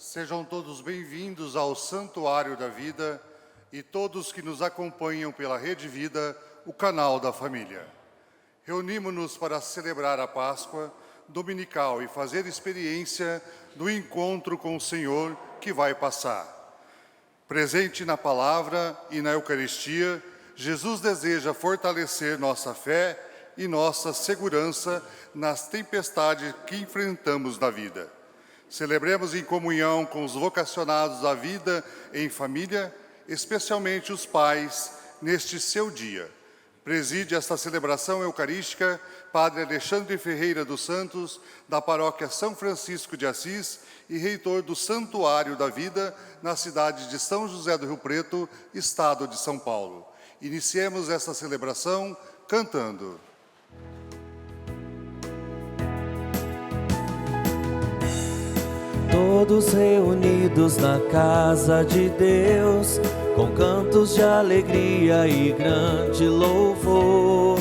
Sejam todos bem-vindos ao Santuário da Vida e todos que nos acompanham pela Rede Vida, o canal da família. Reunimos-nos para celebrar a Páscoa dominical e fazer experiência do encontro com o Senhor que vai passar. Presente na palavra e na Eucaristia, Jesus deseja fortalecer nossa fé e nossa segurança nas tempestades que enfrentamos na vida. Celebremos em comunhão com os vocacionados à vida em família, especialmente os pais, neste seu dia. Preside esta celebração eucarística Padre Alexandre Ferreira dos Santos, da Paróquia São Francisco de Assis e reitor do Santuário da Vida, na cidade de São José do Rio Preto, estado de São Paulo. Iniciemos esta celebração cantando. Todos reunidos na casa de Deus, com cantos de alegria e grande louvor,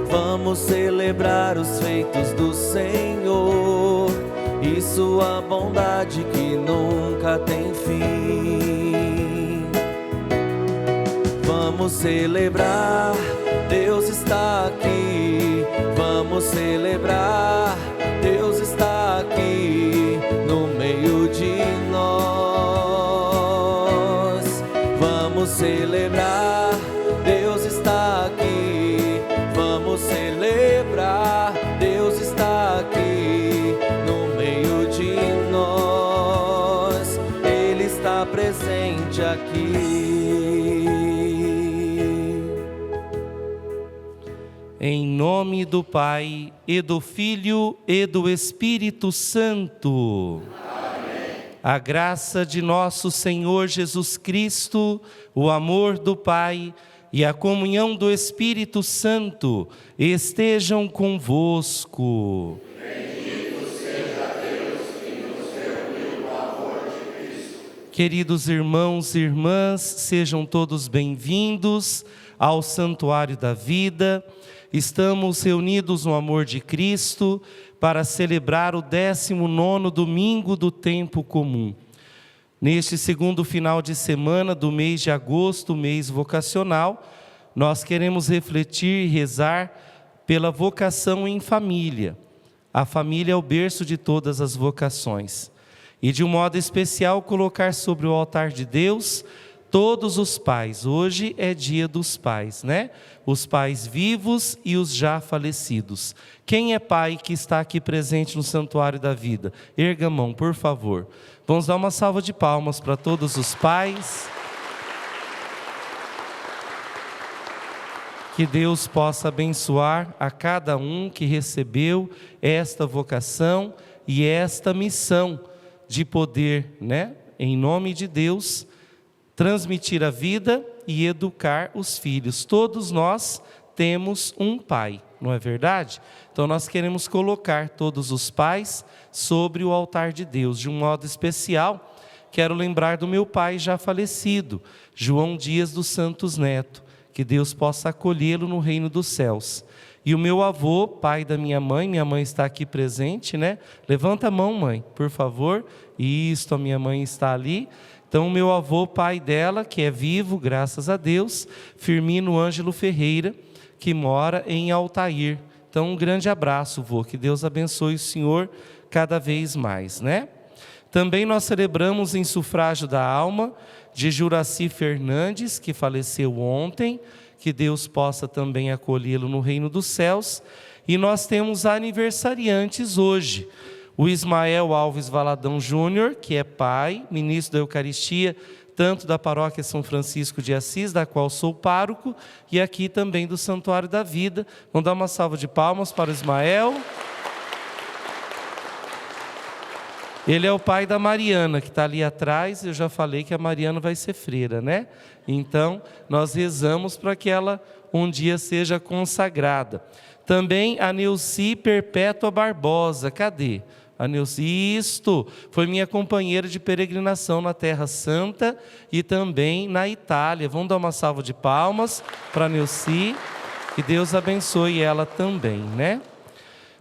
vamos celebrar os feitos do Senhor e sua bondade que nunca tem fim. Vamos celebrar, Deus está aqui. Vamos celebrar, Deus está aqui no meio de nós. Vamos celebrar, Deus está aqui. Vamos celebrar, Deus está aqui no meio de nós. Ele está presente aqui. Em nome do Pai, e do Filho, e do Espírito Santo. Amém. A graça de nosso Senhor Jesus Cristo, o amor do Pai e a comunhão do Espírito Santo estejam convosco. Bendito seja Deus que nos reuniu no amor de Cristo. Queridos irmãos e irmãs, sejam todos bem-vindos ao Santuário da Vida. Estamos reunidos no amor de Cristo para celebrar o 19º domingo do tempo comum. Neste segundo final de semana do mês de agosto, mês vocacional, nós queremos refletir e rezar pela vocação em família. A família é o berço de todas as vocações. E de um modo especial colocar sobre o altar de Deus todos os pais. Hoje é dia dos pais, né? Os pais vivos e os já falecidos. Quem é pai que está aqui presente no Santuário da Vida? Erga a mão, por favor. Vamos dar uma salva de palmas para todos os pais. Que Deus possa abençoar a cada um que recebeu esta vocação e esta missão de poder, né? Em nome de Deus, transmitir a vida e educar os filhos. Todos nós temos um pai, não é verdade? Então nós queremos colocar todos os pais sobre o altar de Deus. De um modo especial, quero lembrar do meu pai já falecido, João Dias dos Santos Neto, que Deus possa acolhê-lo no reino dos céus. E o meu avô, pai da minha mãe está aqui presente, né? Levanta a mão, mãe, por favor. Isto, a minha mãe está ali. Então, o meu avô, pai dela, que é vivo, graças a Deus, Firmino Ângelo Ferreira, que mora em Altair. Então, um grande abraço, vô, que Deus abençoe o senhor cada vez mais, né? Também nós celebramos em sufrágio da alma de Juraci Fernandes, que faleceu ontem, que Deus possa também acolhê-lo no reino dos céus. E nós temos aniversariantes hoje. O Ismael Alves Valadão Júnior, que é pai, ministro da Eucaristia, tanto da Paróquia São Francisco de Assis, da qual sou pároco, e aqui também do Santuário da Vida. Vamos dar uma salva de palmas para o Ismael. Ele é o pai da Mariana, que está ali atrás. Eu já falei que a Mariana vai ser freira, né? Então, nós rezamos para que ela um dia seja consagrada. Também a Neuci Perpétua Barbosa, cadê? A Neuci, isto, foi minha companheira de peregrinação na Terra Santa e também na Itália. Vamos dar uma salva de palmas para a Neuci, que Deus abençoe ela também, né?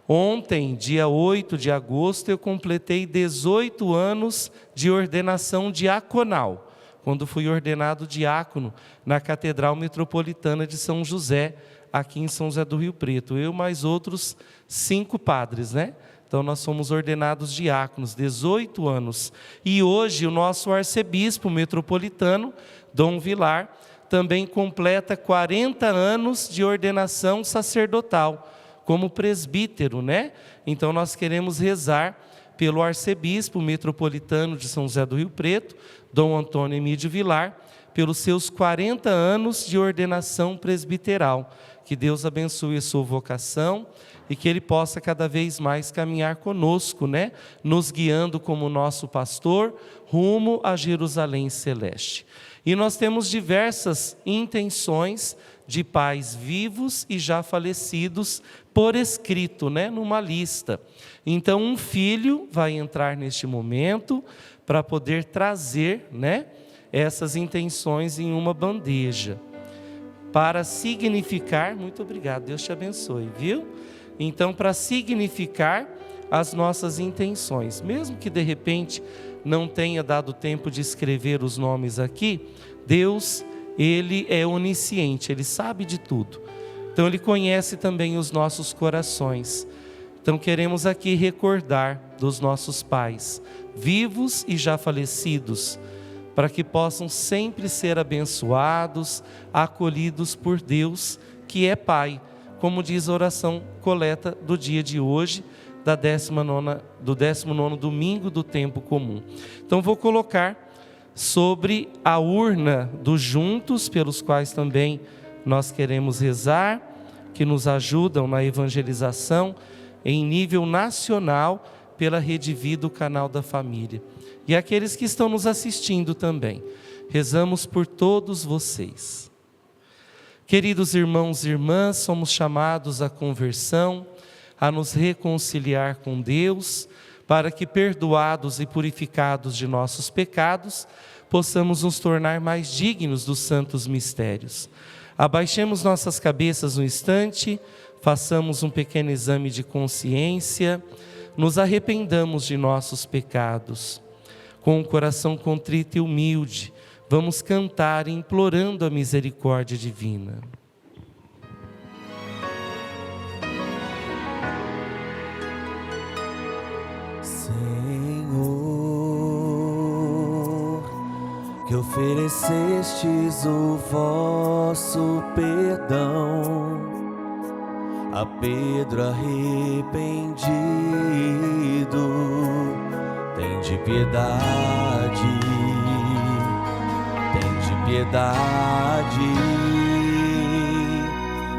Ontem, dia 8 de agosto, eu completei 18 anos de ordenação diaconal, quando fui ordenado diácono na Catedral Metropolitana de São José, aqui em São José do Rio Preto. Eu mais outros 5 padres, né? Então nós somos ordenados diáconos, 18 anos. E hoje o nosso arcebispo metropolitano, Dom Vilar, também completa 40 anos de ordenação sacerdotal, como presbítero, né? Então nós queremos rezar pelo arcebispo metropolitano de São José do Rio Preto, Dom Antônio Emídio Vilar, pelos seus 40 anos de ordenação presbiteral. Que Deus abençoe a sua vocação e que Ele possa cada vez mais caminhar conosco, né? Nos guiando como nosso pastor, rumo a Jerusalém Celeste. E nós temos diversas intenções de pais vivos e já falecidos por escrito, né? Numa lista. Então um filho vai entrar neste momento para poder trazer, né? Essas intenções em uma bandeja. Para significar, muito obrigado, Deus te abençoe, viu? Então, para significar as nossas intenções, mesmo que de repente não tenha dado tempo de escrever os nomes aqui, Deus, Ele é onisciente, Ele sabe de tudo. Então, Ele conhece também os nossos corações. Então, queremos aqui recordar dos nossos pais, vivos e já falecidos, para que possam sempre ser abençoados, acolhidos por Deus, que é Pai, como diz a oração coleta do dia de hoje, do 19º domingo do tempo comum. Então vou colocar sobre a urna dos juntos, pelos quais também nós queremos rezar, que nos ajudam na evangelização em nível nacional, pela Rede Vida, o canal da família. E aqueles que estão nos assistindo também. Rezamos por todos vocês. Queridos irmãos e irmãs, somos chamados à conversão, a nos reconciliar com Deus, para que, perdoados e purificados de nossos pecados, possamos nos tornar mais dignos dos santos mistérios. Abaixemos nossas cabeças um instante, façamos um pequeno exame de consciência, nos arrependamos de nossos pecados. Com o coração contrito e humilde, vamos cantar implorando a misericórdia divina. Senhor, que oferecestes o vosso perdão a Pedro arrependido, tende piedade, tende piedade,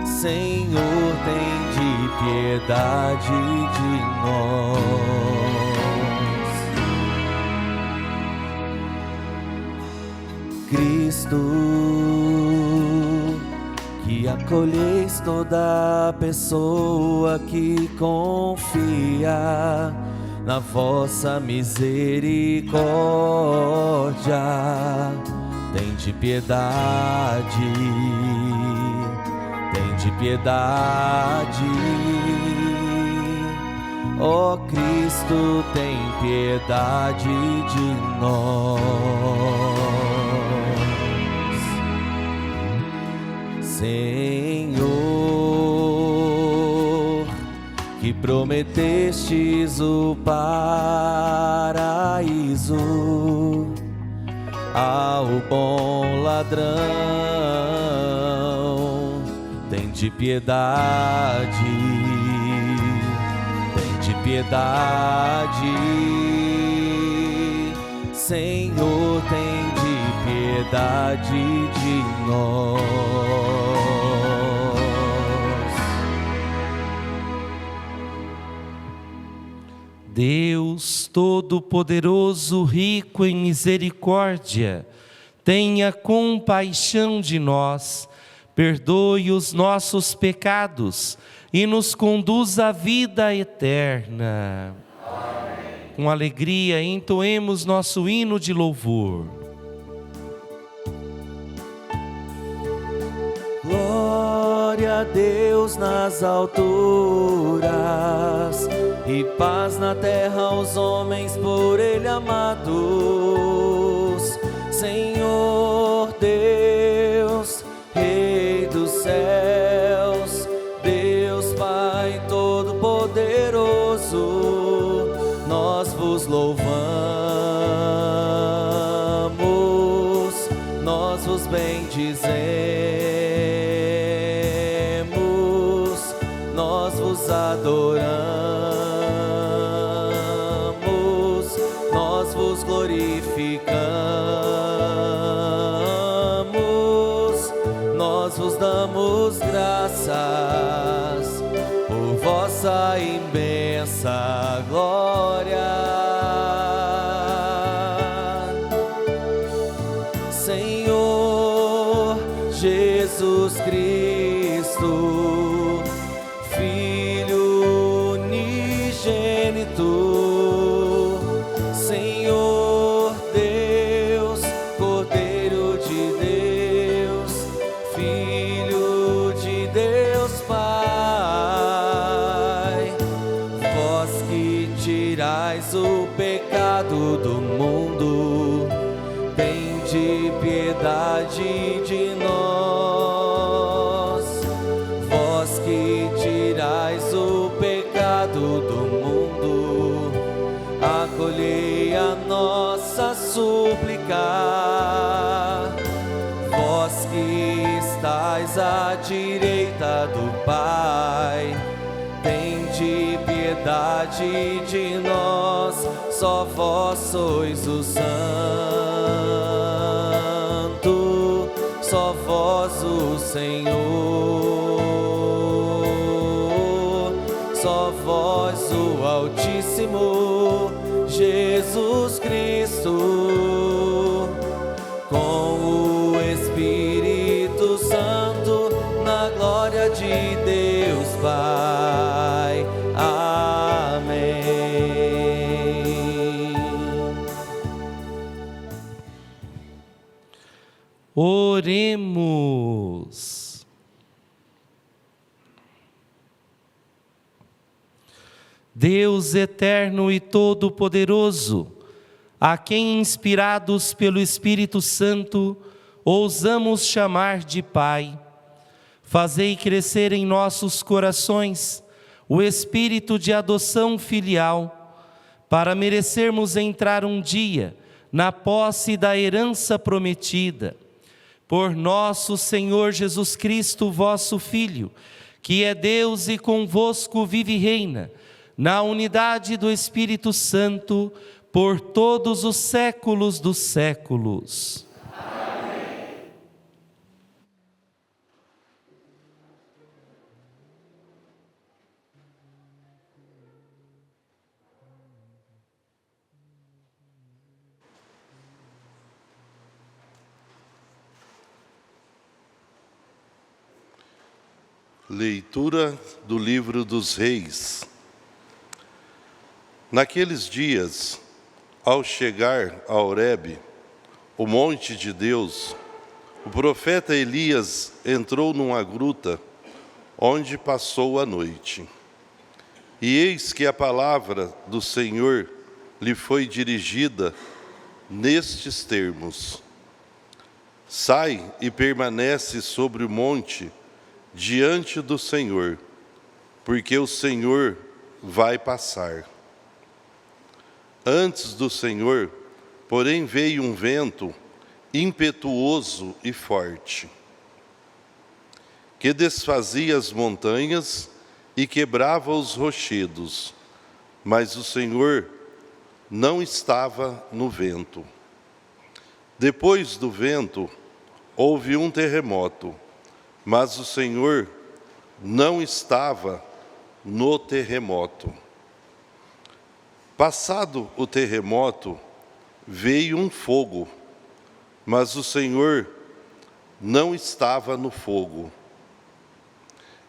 Senhor, tende piedade de nós. Cristo, que acolheis toda pessoa que confia na vossa misericórdia, tende piedade, tende piedade. Ó Cristo, tem piedade de nós. Senhor, que prometestes o paraíso ao bom ladrão, tende piedade, tende piedade, Senhor, tende piedade de nós. Deus Todo-Poderoso, rico em misericórdia, tenha compaixão de nós, perdoe os nossos pecados e nos conduz à vida eterna. Amém. Com alegria, entoemos nosso hino de louvor. Glória Glória a Deus nas alturas e paz na terra aos homens por Ele amados. Senhor Deus, Rei dos céus, Deus Pai Todo-Poderoso, nós vos louvamos, nós vos bendizemos, nós vos adoramos, nós vos glorificamos, nós vos damos graças por vossa imensa glória. Senhor Jesus Cristo, Filho unigênito, Senhor Deus, Cordeiro de Deus, Filho de Deus Pai, vós que tirais o pecado do mundo, tende piedade de nós. Vós que tirais o pecado do mundo, acolhei a nossa súplica. Vós que estais à direita do Pai, tende piedade de nós. Só vós sois o Santo, só vós o Senhor, só vós o Altíssimo, Jesus Cristo, com o Espírito Santo, na glória de Deus Pai. Amém. Oremos. Deus eterno e todo-poderoso, a quem, inspirados pelo Espírito Santo, ousamos chamar de Pai, fazei crescer em nossos corações o espírito de adoção filial, para merecermos entrar um dia na posse da herança prometida. Por nosso Senhor Jesus Cristo, vosso Filho, que é Deus e convosco vive e reina, na unidade do Espírito Santo, por todos os séculos dos séculos. Amém. Leitura do livro dos Reis. Naqueles dias, ao chegar a Horebe, o monte de Deus, o profeta Elias entrou numa gruta, onde passou a noite. E eis que a palavra do Senhor lhe foi dirigida nestes termos: sai e permanece sobre o monte diante do Senhor, porque o Senhor vai passar. Antes do Senhor, porém, veio um vento impetuoso e forte, que desfazia as montanhas e quebrava os rochedos, mas o Senhor não estava no vento. Depois do vento, houve um terremoto, mas o Senhor não estava no terremoto. Passado o terremoto, veio um fogo, mas o Senhor não estava no fogo.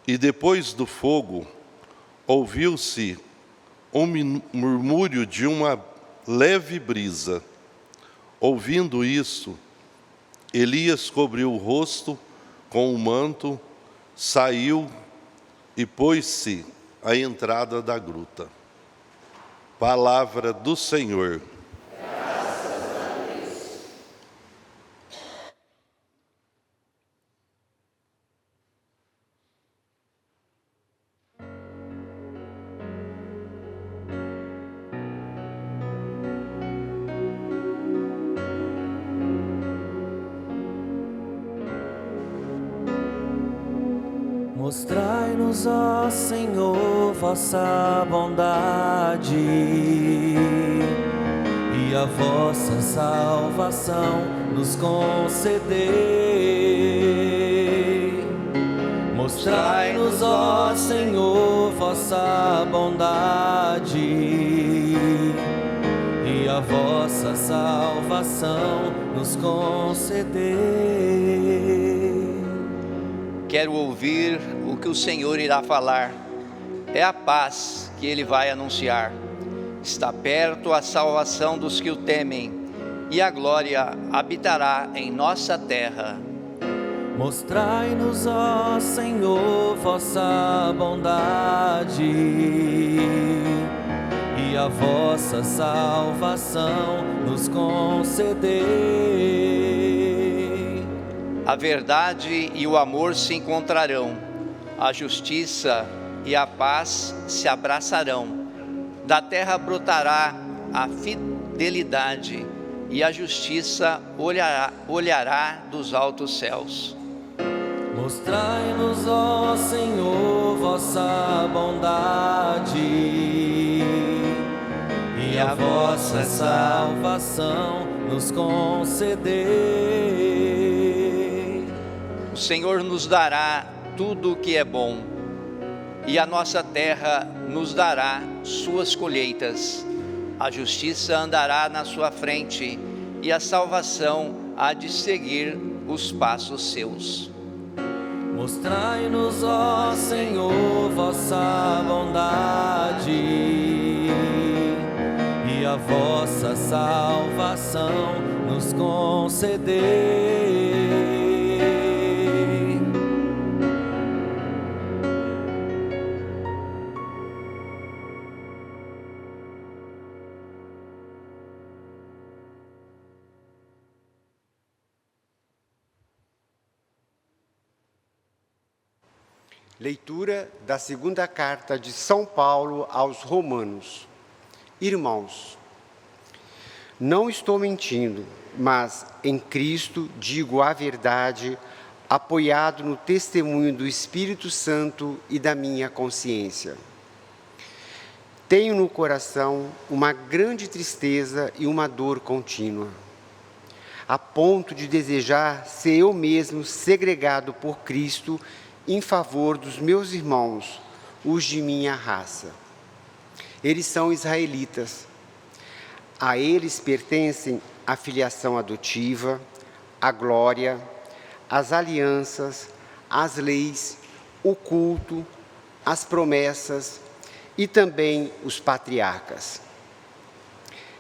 E depois do fogo, ouviu-se um murmúrio de uma leve brisa. Ouvindo isso, Elias cobriu o rosto com o manto, saiu e pôs-se à entrada da gruta. Palavra do Senhor. Mostrai-nos, ó Senhor, vossa bondade e a vossa salvação nos concedei. Mostrai-nos, ó Senhor, vossa bondade e a vossa salvação nos concedei. Quero ouvir o que o Senhor irá falar. É a paz que Ele vai anunciar. Está perto a salvação dos que o temem, e a glória habitará em nossa terra. Mostrai-nos, ó Senhor, vossa bondade e a vossa salvação nos concedei. A verdade e o amor se encontrarão, a justiça e a paz se abraçarão. Da terra brotará a fidelidade e a justiça olhará dos altos céus. Mostrai-nos, ó Senhor, vossa bondade e a vossa salvação nos concedei. O Senhor nos dará tudo o que é bom, e a nossa terra nos dará suas colheitas. A justiça andará na sua frente, e a salvação há de seguir os passos seus. Mostrai-nos, ó Senhor, vossa bondade e a vossa salvação nos concedei. Leitura da segunda carta de São Paulo aos Romanos. Irmãos, não estou mentindo, mas em Cristo digo a verdade, apoiado no testemunho do Espírito Santo e da minha consciência. Tenho no coração uma grande tristeza e uma dor contínua, a ponto de desejar ser eu mesmo segregado por Cristo em favor dos meus irmãos, os de minha raça. Eles são israelitas. A eles pertencem a filiação adotiva, a glória, as alianças, as leis, o culto, as promessas e também os patriarcas.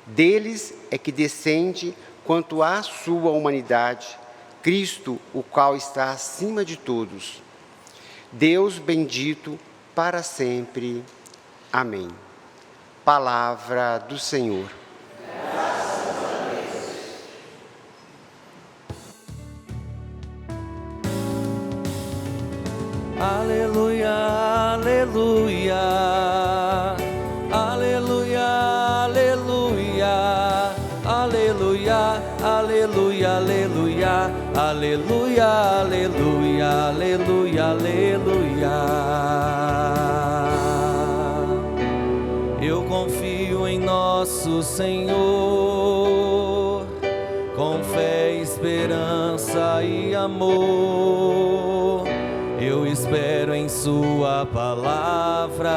Deles é que descende, quanto à sua humanidade, Cristo, o qual está acima de todos. Deus bendito para sempre. Amém. Palavra do Senhor. Aleluia, aleluia, aleluia, aleluia, aleluia, aleluia, aleluia, aleluia, aleluia, aleluia, aleluia. Eu confio em nosso Senhor, com fé, esperança e amor. Eu espero em sua palavra.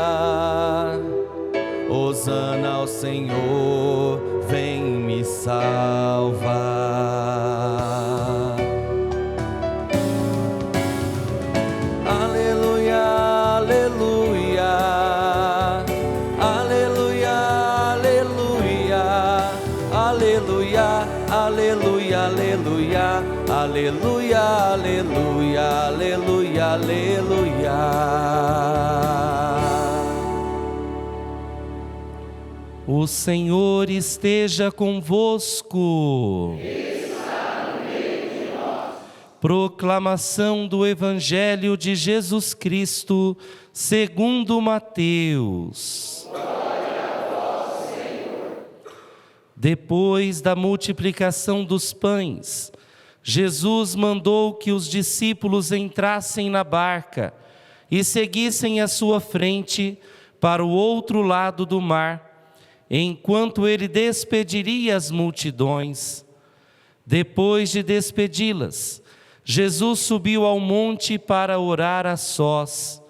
Hosana ao Senhor, vem me salvar. Aleluia, aleluia, aleluia, aleluia, aleluia, aleluia, aleluia, aleluia, aleluia, aleluia, aleluia. O Senhor esteja convosco. Proclamação do Evangelho de Jesus Cristo, segundo Mateus. Glória a vós, Senhor. Depois da multiplicação dos pães, Jesus mandou que os discípulos entrassem na barca e seguissem à sua frente para o outro lado do mar, enquanto ele despediria as multidões. Depois de despedi-las, Jesus subiu ao monte para orar a sós.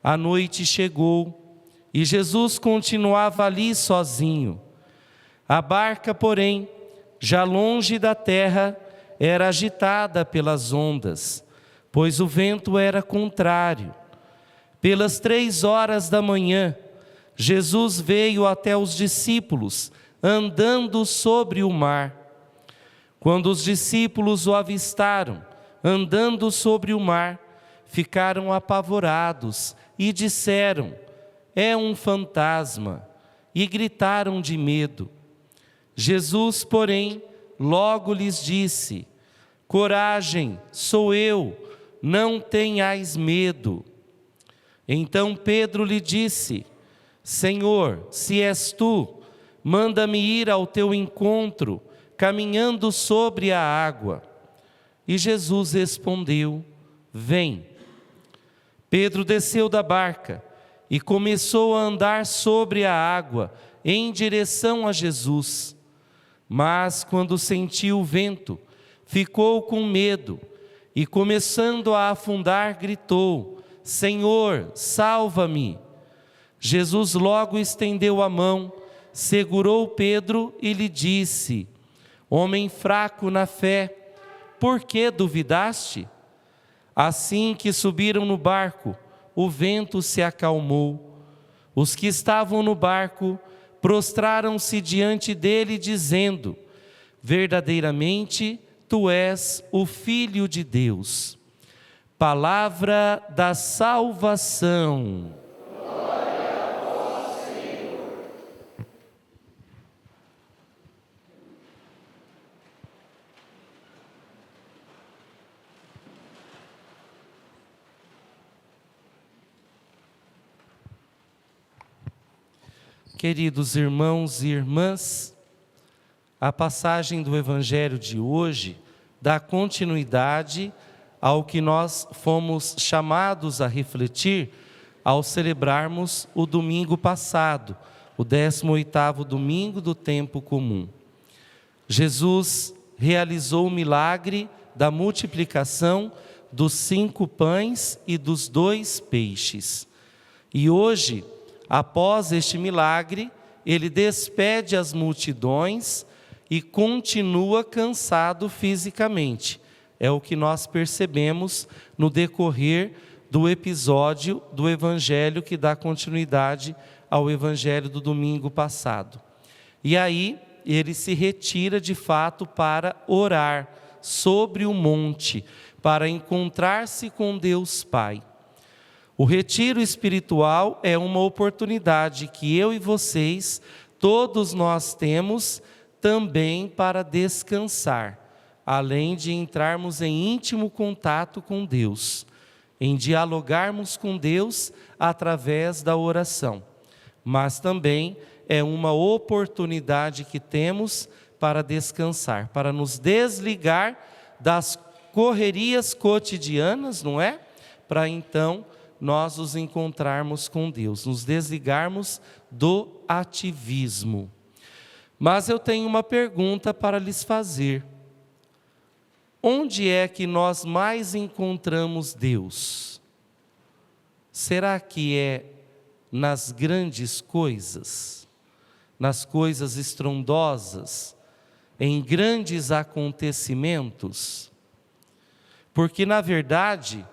A noite chegou e Jesus continuava ali sozinho. A barca, porém, já longe da terra, era agitada pelas ondas, pois o vento era contrário. Pelas 3 horas da manhã, Jesus veio até os discípulos, andando sobre o mar. Quando os discípulos o avistaram, andando sobre o mar, ficaram apavorados e disseram: é um fantasma, e gritaram de medo. Jesus, porém, logo lhes disse: coragem, sou eu, não tenhais medo. Então Pedro lhe disse: Senhor, se és tu, manda-me ir ao teu encontro, caminhando sobre a água. E Jesus respondeu: vem. Pedro desceu da barca e começou a andar sobre a água em direção a Jesus. Mas quando sentiu o vento, ficou com medo e, começando a afundar, gritou: Senhor, salva-me. Jesus logo estendeu a mão, segurou Pedro e lhe disse: homem fraco na fé, por que duvidaste? Assim que subiram no barco, o vento se acalmou. Os que estavam no barco prostraram-se diante dele, dizendo: verdadeiramente tu és o Filho de Deus. Palavra da salvação. Glória a vós, Senhor. Queridos irmãos e irmãs, a passagem do Evangelho de hoje dá continuidade ao que nós fomos chamados a refletir ao celebrarmos o domingo passado, o 18º domingo do tempo comum. Jesus realizou o milagre da multiplicação dos 5 pães e dos 2 peixes. E hoje, após este milagre, ele despede as multidões e continua cansado fisicamente. É o que nós percebemos no decorrer do episódio do Evangelho que dá continuidade ao Evangelho do domingo passado. E aí ele se retira de fato para orar sobre o monte, para encontrar-se com Deus Pai. O retiro espiritual é uma oportunidade que eu e vocês, todos nós temos também para descansar, além de entrarmos em íntimo contato com Deus, em dialogarmos com Deus através da oração. Mas também é uma oportunidade que temos para descansar, para nos desligar das correrias cotidianas, não é? Para então nós nos encontrarmos com Deus, nos desligarmos do ativismo. Mas eu tenho uma pergunta para lhes fazer. Onde é que nós mais encontramos Deus? Será que é nas grandes coisas, nas coisas estrondosas, em grandes acontecimentos? Porque, na verdade,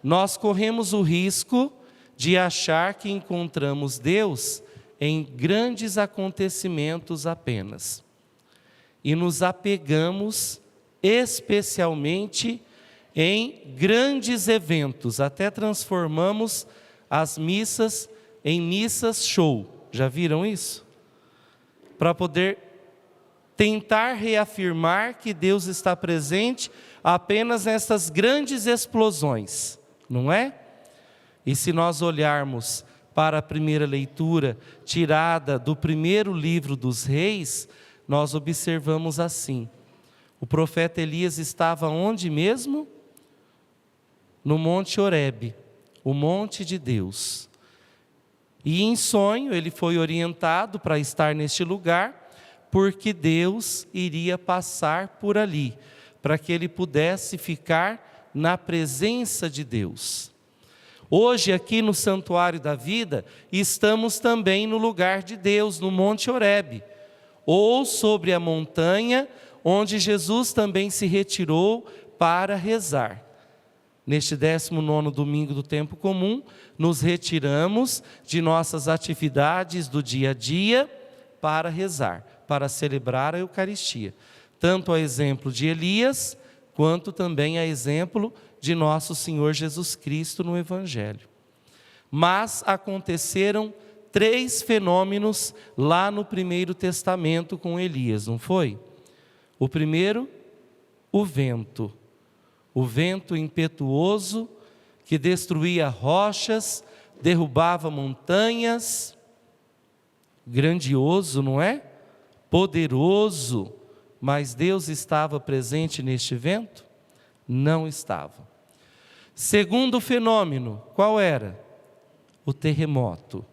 nós corremos o risco de achar que encontramos Deus em grandes acontecimentos apenas. e nos apegamos especialmente em grandes eventos, até transformamos as missas em missas show. Já viram isso? Para poder tentar reafirmar que Deus está presente apenas nessas grandes explosões, não é? E se nós olharmos para a primeira leitura, tirada do primeiro livro dos Reis, nós observamos assim: o profeta Elias estava onde mesmo? No Monte Horebe, o monte de Deus. E em sonho ele foi orientado para estar neste lugar, porque Deus iria passar por ali, para que ele pudesse ficar na presença de Deus. Hoje, aqui no Santuário da Vida, estamos também no lugar de Deus, no Monte Horebe, ou sobre a montanha, onde Jesus também se retirou para rezar. Neste 19º domingo do tempo comum, nos retiramos de nossas atividades do dia a dia para rezar, para celebrar a Eucaristia. Tanto a exemplo de Elias, quanto também a exemplo de nosso Senhor Jesus Cristo no Evangelho. Mas aconteceram 3 fenômenos lá no Primeiro Testamento com Elias, não foi? O primeiro, o vento impetuoso que destruía rochas, derrubava montanhas, grandioso, não é? Poderoso, mas Deus estava presente neste vento? Não estava. Segundo fenômeno, qual era? O terremoto.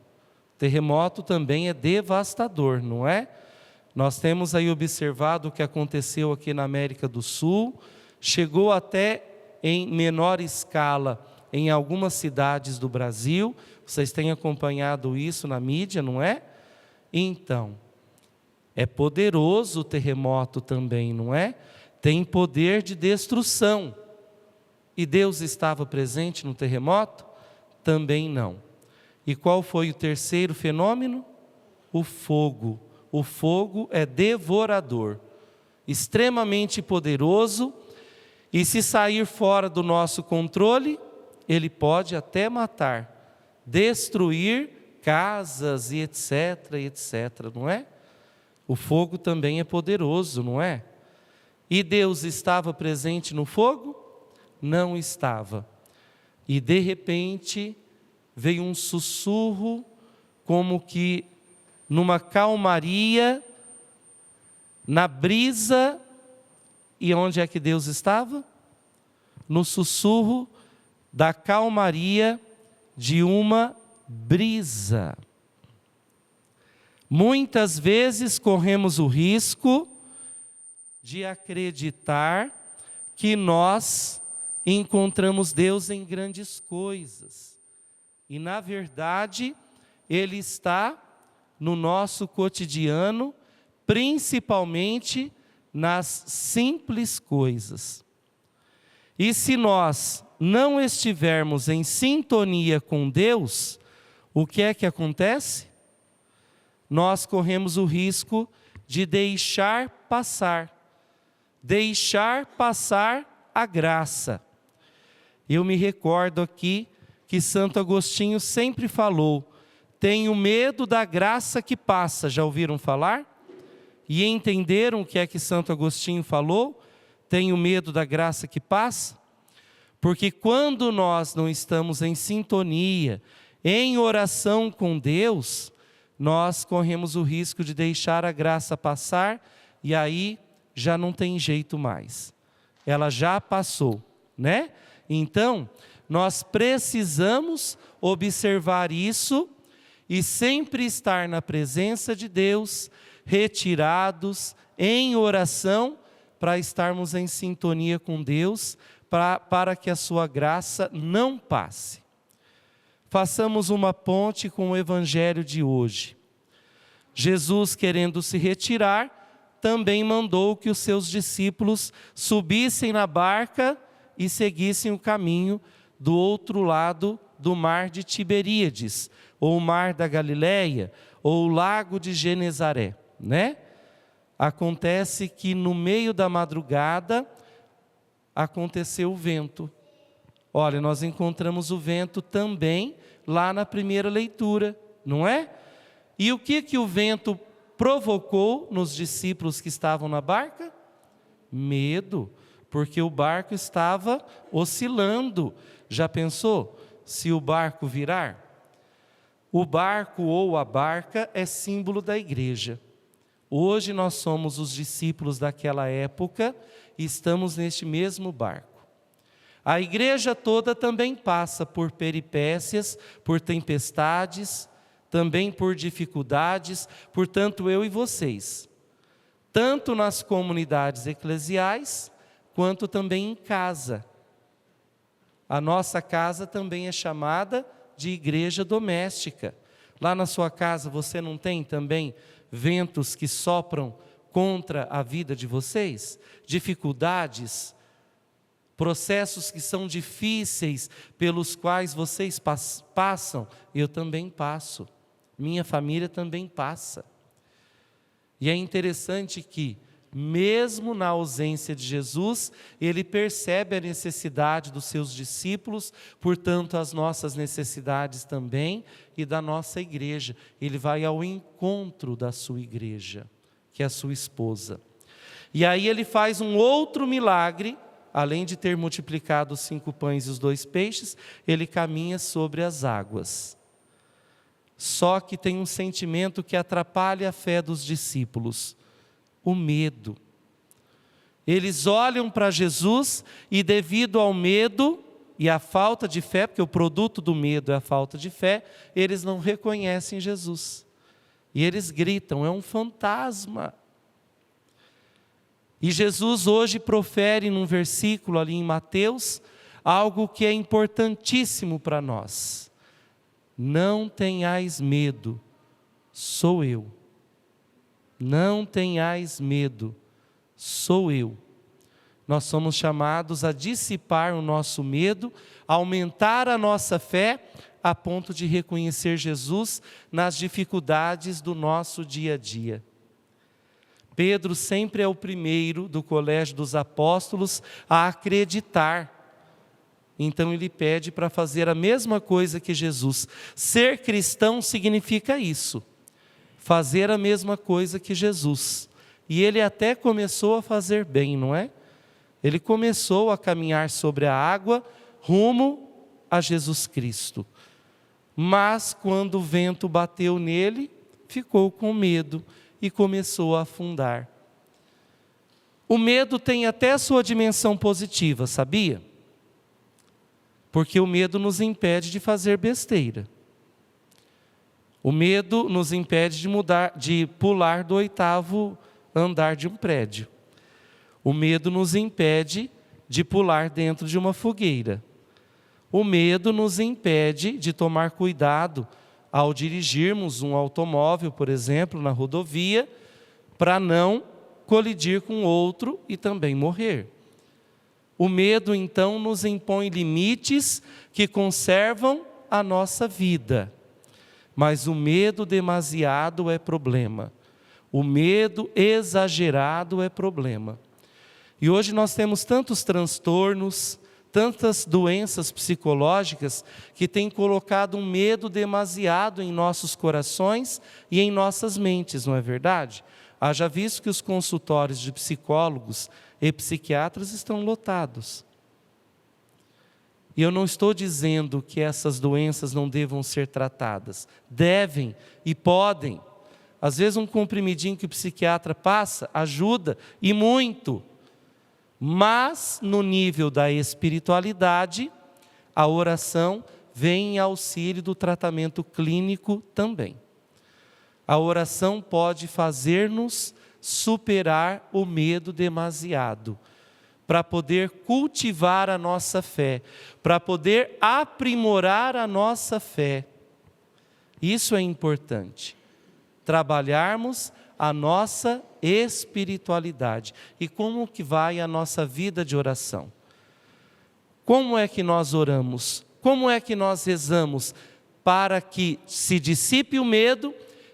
Terremoto também é devastador, não é? Nós temos aí observado o que aconteceu aqui na América do Sul, chegou até em menor escala em algumas cidades do Brasil. Vocês têm acompanhado isso na mídia, não é? Então, é poderoso o terremoto também, não é? Tem poder de destruição. E Deus estava presente no terremoto? Também não. E qual foi o terceiro fenômeno? O fogo. O fogo é devorador, extremamente poderoso, e se sair fora do nosso controle, ele pode até matar, destruir casas e etc, não é? O fogo também é poderoso, não é? E Deus estava presente no fogo? Não estava. E de repente veio um sussurro, como que numa calmaria, na brisa. E onde é que Deus estava? No sussurro da calmaria de uma brisa. Muitas vezes corremos o risco de acreditar que nós encontramos Deus em grandes coisas. E na verdade, Ele está no nosso cotidiano, principalmente nas simples coisas. E se nós não estivermos em sintonia com Deus, o que é que acontece? Nós corremos o risco de deixar passar a graça. Eu me recordo aqui que Santo Agostinho sempre falou: tenho medo da graça que passa. Já ouviram falar? E entenderam o que é que Santo Agostinho falou? Tenho medo da graça que passa? Porque quando nós não estamos em sintonia, em oração com Deus, nós corremos o risco de deixar a graça passar, e aí já não tem jeito mais. Ela já passou, né? Então, nós precisamos observar isso e sempre estar na presença de Deus, retirados em oração, para estarmos em sintonia com Deus, para que a sua graça não passe. Façamos uma ponte com o Evangelho de hoje. Jesus, querendo se retirar, também mandou que os seus discípulos subissem na barca e seguissem o caminho do outro lado do mar de Tiberíades, ou o mar da Galileia, ou o lago de Genezaré, né? Acontece que no meio da madrugada aconteceu o vento. Olha, nós encontramos o vento também lá na primeira leitura, não é? E o que o vento provocou nos discípulos que estavam na barca? Medo, porque o barco estava oscilando. Já pensou se o barco virar? O barco ou a barca é símbolo da igreja. Hoje nós somos os discípulos daquela época e estamos neste mesmo barco. A igreja toda também passa por peripécias, por tempestades, também por dificuldades, portanto eu e vocês, tanto nas comunidades eclesiais, quanto também em casa. A nossa casa também é chamada de igreja doméstica. Lá na sua casa você não tem também ventos que sopram contra a vida de vocês? Dificuldades, processos que são difíceis, pelos quais vocês passam, eu também passo, minha família também passa. E é interessante que, mesmo na ausência de Jesus, ele percebe a necessidade dos seus discípulos, portanto as nossas necessidades também, e da nossa igreja. Ele vai ao encontro da sua igreja, que é a sua esposa. E aí ele faz um outro milagre. Além de ter multiplicado os 5 pães e os 2 peixes, ele caminha sobre as águas. Só que tem um sentimento que atrapalha a fé dos discípulos: o medo. Eles olham para Jesus e, devido ao medo e à falta de fé, porque o produto do medo é a falta de fé, eles não reconhecem Jesus. E eles gritam: é um fantasma. E Jesus hoje profere num versículo ali em Mateus, algo que é importantíssimo para nós. Não tenhais medo, sou eu. Não tenhais medo, sou eu. Nós somos chamados a dissipar o nosso medo, aumentar a nossa fé, a ponto de reconhecer Jesus nas dificuldades do nosso dia a dia. Pedro sempre é o primeiro do colégio dos apóstolos a acreditar. Então ele pede para fazer a mesma coisa que Jesus. Ser cristão significa isso, fazer a mesma coisa que Jesus. E ele até começou a fazer bem, não é? Ele começou a caminhar sobre a água rumo a Jesus Cristo. Mas quando o vento bateu nele, ficou com medo e começou a afundar. O medo tem até a sua dimensão positiva, sabia? Porque o medo nos impede de fazer besteira. O medo nos impede de pular do 8º andar de um prédio. O medo nos impede de pular dentro de uma fogueira. O medo nos impede de tomar cuidado ao dirigirmos um automóvel, por exemplo, na rodovia, para não colidir com outro e também morrer. O medo, então, nos impõe limites que conservam a nossa vida. Mas o medo demasiado é problema. O medo exagerado é problema. E hoje nós temos tantos transtornos, tantas doenças psicológicas que têm colocado um medo demasiado em nossos corações e em nossas mentes, não é verdade? Haja visto que os consultórios de psicólogos e psiquiatras estão lotados. E eu não estou dizendo que essas doenças não devam ser tratadas. Devem e podem. Às vezes um comprimidinho que o psiquiatra passa ajuda, e muito. Mas no nível da espiritualidade, a oração vem em auxílio do tratamento clínico também. A oração pode fazer-nos superar o medo demasiado, para poder cultivar a nossa fé, para poder aprimorar a nossa fé. Isso é importante. Trabalharmos a nossa espiritualidade. E como que vai a nossa vida de oração? Como é que nós oramos? Como é que nós rezamos para que se dissipe o medo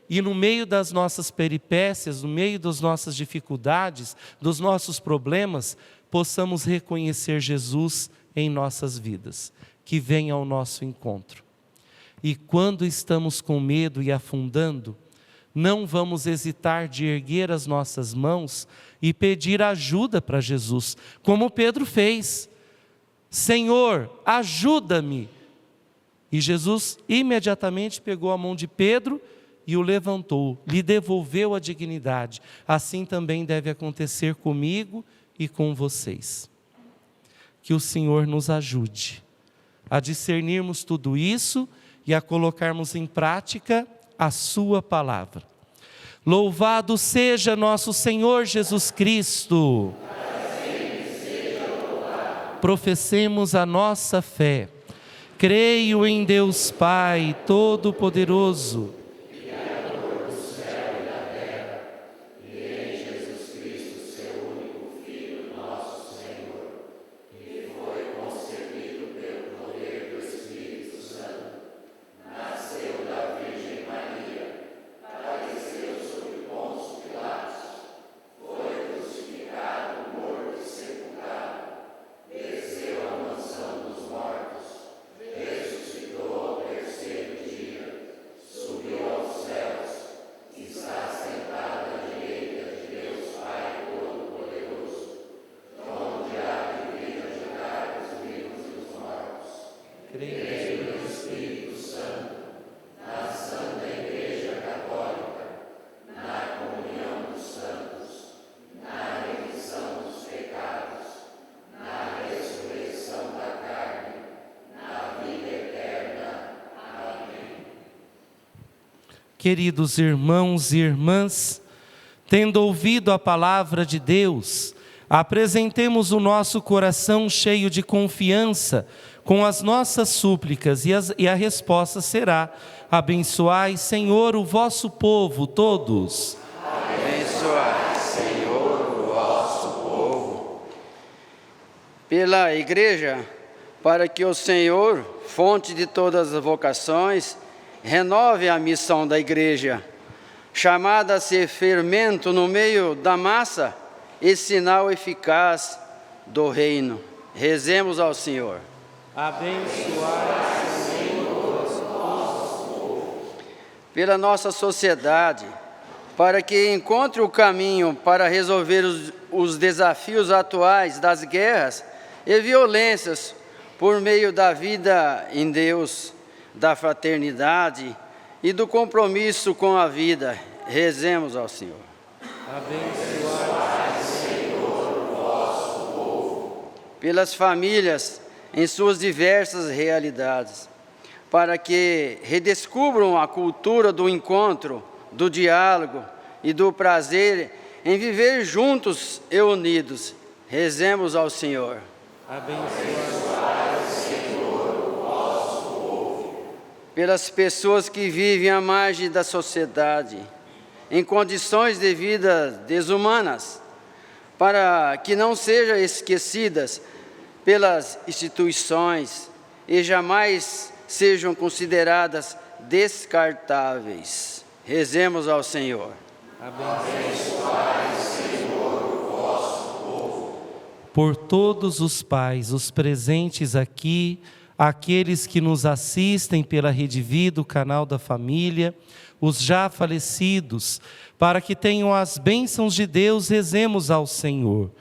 e no meio das nossas peripécias, no meio das nossas dificuldades, dos nossos problemas, possamos reconhecer Jesus em nossas vidas, que venha ao nosso encontro. E quando estamos com medo e afundando, não vamos hesitar de erguer as nossas mãos e pedir ajuda para Jesus, como Pedro fez. Senhor, ajuda-me. E Jesus imediatamente pegou a mão de Pedro e o levantou, lhe devolveu a dignidade. Assim também deve acontecer comigo e com vocês. Que o Senhor nos ajude a discernirmos tudo isso e a colocarmos em prática a sua palavra. Louvado seja nosso Senhor Jesus Cristo. Professemos a nossa fé. Creio em Deus Pai Todo-Poderoso, Criador do céu e da terra, e em Jesus Cristo, seu único Filho, nosso Senhor, que foi concebido pelo poder do Espírito Santo, nasceu da Virgem Maria, padeceu sob Pôncio Pilatos, foi crucificado, morto e sepultado, desceu à mansão dos mortos, ressuscitou ao terceiro dia, subiu aos céus, está sentado à direita de Deus Pai Todo-Poderoso, onde há de vir a julgar os vivos e os mortos. Creio no Espírito Santo, na Santa Igreja Católica, na comunhão dos santos, na remissão dos pecados, na ressurreição da carne, na vida eterna. Amém. Queridos irmãos e irmãs, tendo ouvido a palavra de Deus, apresentemos o nosso coração cheio de confiança com as nossas súplicas e a resposta será: abençoai, Senhor, o vosso povo todos. Abençoai, Senhor, o vosso povo. Pela Igreja, para que o Senhor, fonte de todas as vocações, renove a missão da Igreja, chamada a ser fermento no meio da massa e sinal eficaz do reino. Rezemos ao Senhor. Abençoai, Senhor, o vosso povo. Pela nossa sociedade, para que encontre o caminho para resolver os desafios atuais das guerras e violências por meio da vida em Deus, da fraternidade e do compromisso com a vida. Rezemos ao Senhor. Abençoai, Senhor, o vosso povo. Pelas famílias em suas diversas realidades, para que redescubram a cultura do encontro, do diálogo e do prazer em viver juntos e unidos. Rezemos ao Senhor. abençoai, Senhor, o vosso povo. Pelas pessoas que vivem à margem da sociedade, em condições de vida desumanas, para que não sejam esquecidas pelas instituições e jamais sejam consideradas descartáveis. Rezemos ao Senhor. abençoai, Senhor, o vosso povo. Por todos os pais, os presentes aqui, aqueles que nos assistem pela Rede Vida, o canal da família, os já falecidos, para que tenham as bênçãos de Deus, rezemos ao Senhor.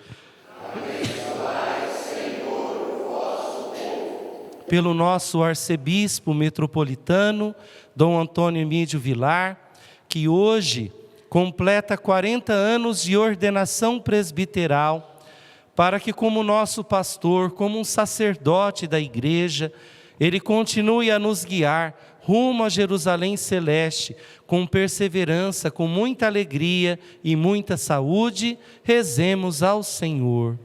Pelo nosso arcebispo metropolitano, Dom Antônio Emídio Vilar, que hoje completa 40 anos de ordenação presbiteral, para que como nosso pastor, como um sacerdote da igreja, ele continue a nos guiar rumo a Jerusalém Celeste, com perseverança, com muita alegria e muita saúde. Rezemos ao Senhor.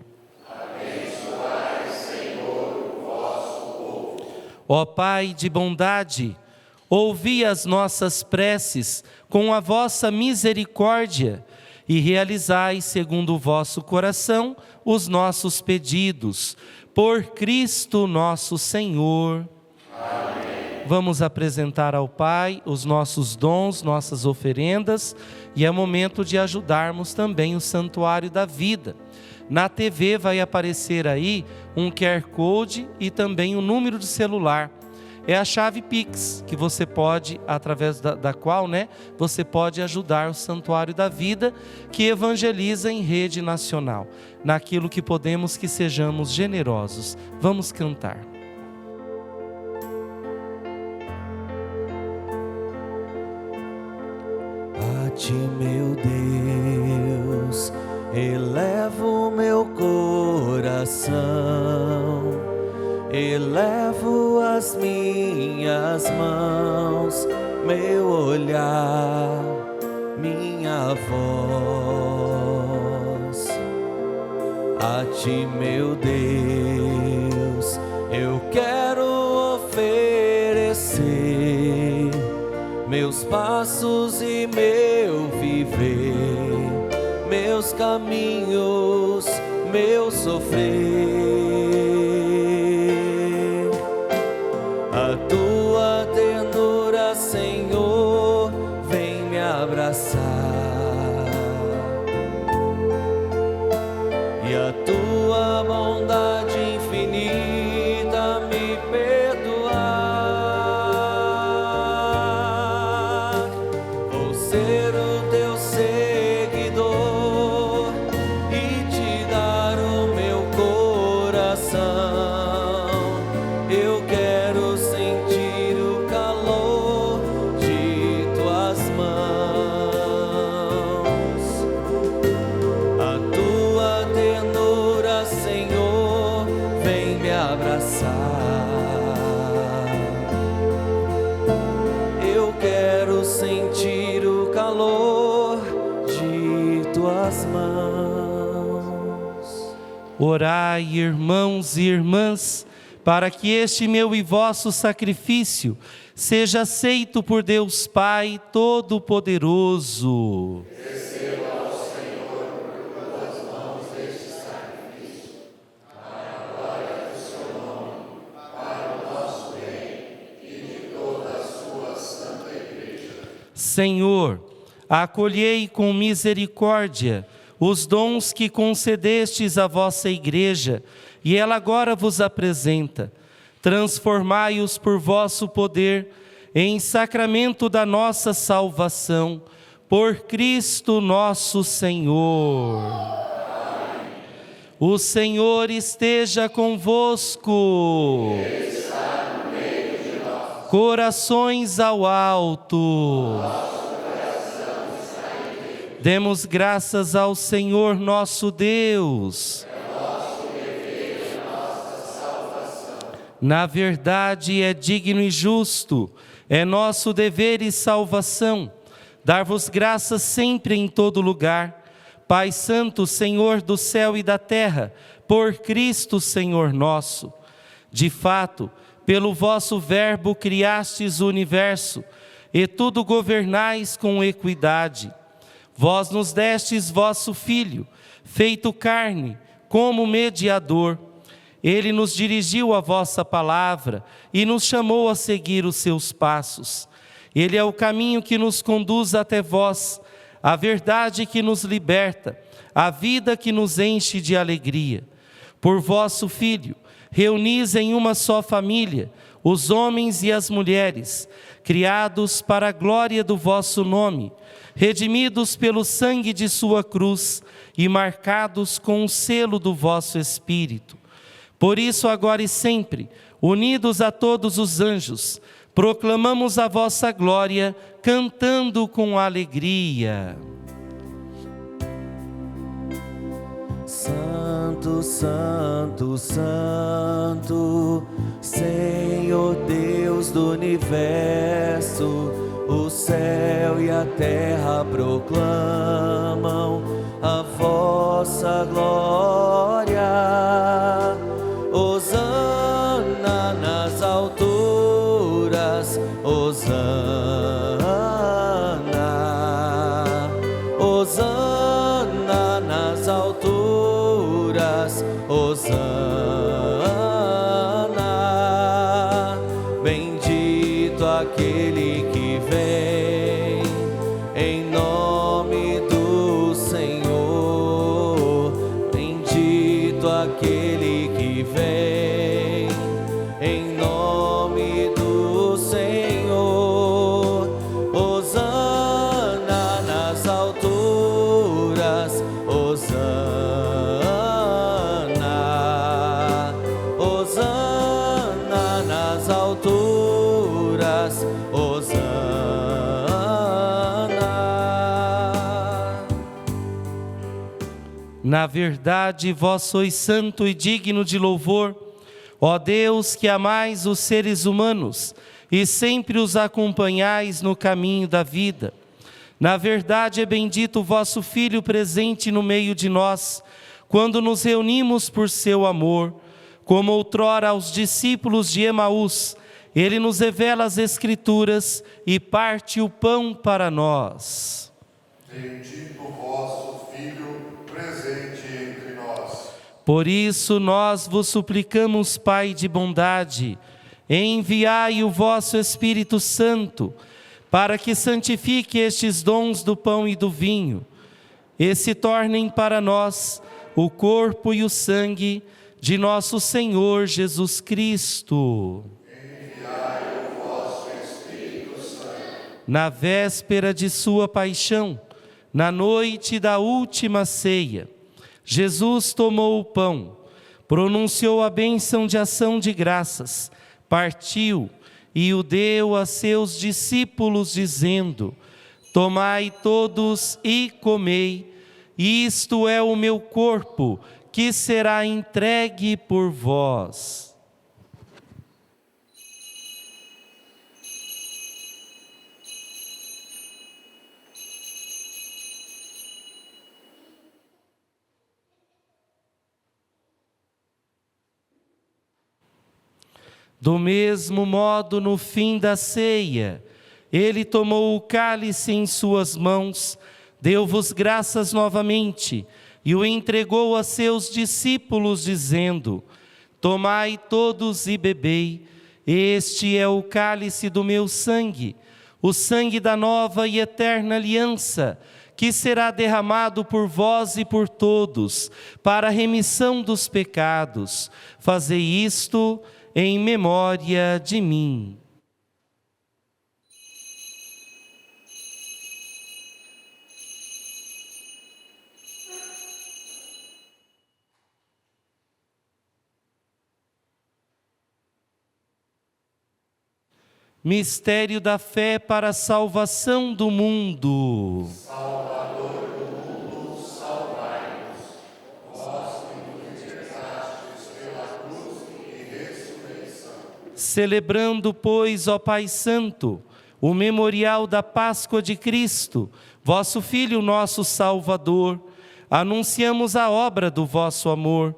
Ó Pai de bondade, ouvi as nossas preces com a vossa misericórdia e realizai, segundo o vosso coração, os nossos pedidos. Por Cristo nosso Senhor. Amém. vamos apresentar ao Pai os nossos dons, nossas oferendas, e é momento de ajudarmos também o Santuário da Vida. Na TV vai aparecer aí um QR Code e também um número de celular. É a chave Pix, que você pode, através da qual, você pode ajudar o Santuário da Vida, que evangeliza em rede nacional. Naquilo que podemos, que sejamos generosos. Vamos cantar. A ti, meu Deus, elevo meu coração, elevo as minhas mãos, meu olhar, minha voz. A ti, meu Deus, eu quero oferecer meus passos e meu viver, meus caminhos, meu sofrer. A tua ternura, Senhor, vem me abraçar, e a tua bondade infinita me perdoar. Vou ser o teu seguidor e te dar o meu coração. Eu quero sentir o calor de tuas mãos. A tua ternura, Senhor, vem me abraçar. Eu quero sentir o calor de tuas mãos. Orai, irmãos e irmãs, para que este meu e vosso sacrifício seja aceito por Deus Pai Todo-Poderoso. Senhor, acolhei com misericórdia os dons que concedestes à vossa Igreja, e ela agora vos apresenta. Transformai-os por vosso poder em sacramento da nossa salvação, por Cristo nosso Senhor. O Senhor esteja convosco. Corações ao alto. Demos graças ao Senhor nosso Deus. Na verdade é digno e justo, é nosso dever e salvação, dar-vos graças sempre em todo lugar, Pai Santo, Senhor do céu e da terra, por Cristo Senhor nosso. De fato, pelo vosso verbo criastes o universo, e tudo governais com equidade. Vós nos destes vosso Filho, feito carne, como mediador. Ele nos dirigiu a vossa palavra e nos chamou a seguir os seus passos. Ele é o caminho que nos conduz até vós, a verdade que nos liberta, a vida que nos enche de alegria. Por vosso Filho, reunis em uma só família os homens e as mulheres, criados para a glória do vosso nome, redimidos pelo sangue de sua cruz e marcados com o selo do vosso Espírito. Por isso, agora e sempre, unidos a todos os anjos, proclamamos a vossa glória, cantando com alegria. Santo, Santo, Santo, Senhor Deus do universo, o céu e a terra proclamam a vossa glória. Hosana nas alturas, Hosana, Hosana nas alturas, Hosana. Bendito bendito aquele que vem, em nome do Senhor. Hosana nas alturas, Hosana, Hosana nas alturas, Hosana. Na verdade, vós sois santo e digno de louvor, ó Deus, que amais os seres humanos e sempre os acompanhais no caminho da vida. Na verdade, é bendito o vosso Filho presente no meio de nós, quando nos reunimos por seu amor. Como outrora aos discípulos de Emaús, ele nos revela as Escrituras e parte o pão para nós. Bendito o vosso Filho presente entre nós. Por isso nós vos suplicamos, Pai de bondade, enviai o vosso Espírito Santo, para que santifique estes dons do pão e do vinho, e se tornem para nós o corpo e o sangue de nosso Senhor Jesus Cristo. Enviai o vosso Espírito Santo. Na véspera de sua paixão, na noite da última ceia, Jesus tomou o pão, pronunciou a bênção de ação de graças, partiu e o deu a seus discípulos, dizendo: tomai todos e comei, isto é o meu corpo, que será entregue por vós. Do mesmo modo, no fim da ceia, ele tomou o cálice em suas mãos, deu-vos graças novamente e o entregou a seus discípulos, dizendo: tomai todos e bebei, este é o cálice do meu sangue, o sangue da nova e eterna aliança, que será derramado por vós e por todos, para a remissão dos pecados. Fazei isto em memória de mim. Mistério da fé para a salvação do mundo. Salvador do mundo, salvai-nos. Vós que nos libertastes pela cruz e ressurreição. Celebrando, pois, ó Pai Santo, o memorial da Páscoa de Cristo, vosso Filho, nosso Salvador, anunciamos a obra do vosso amor.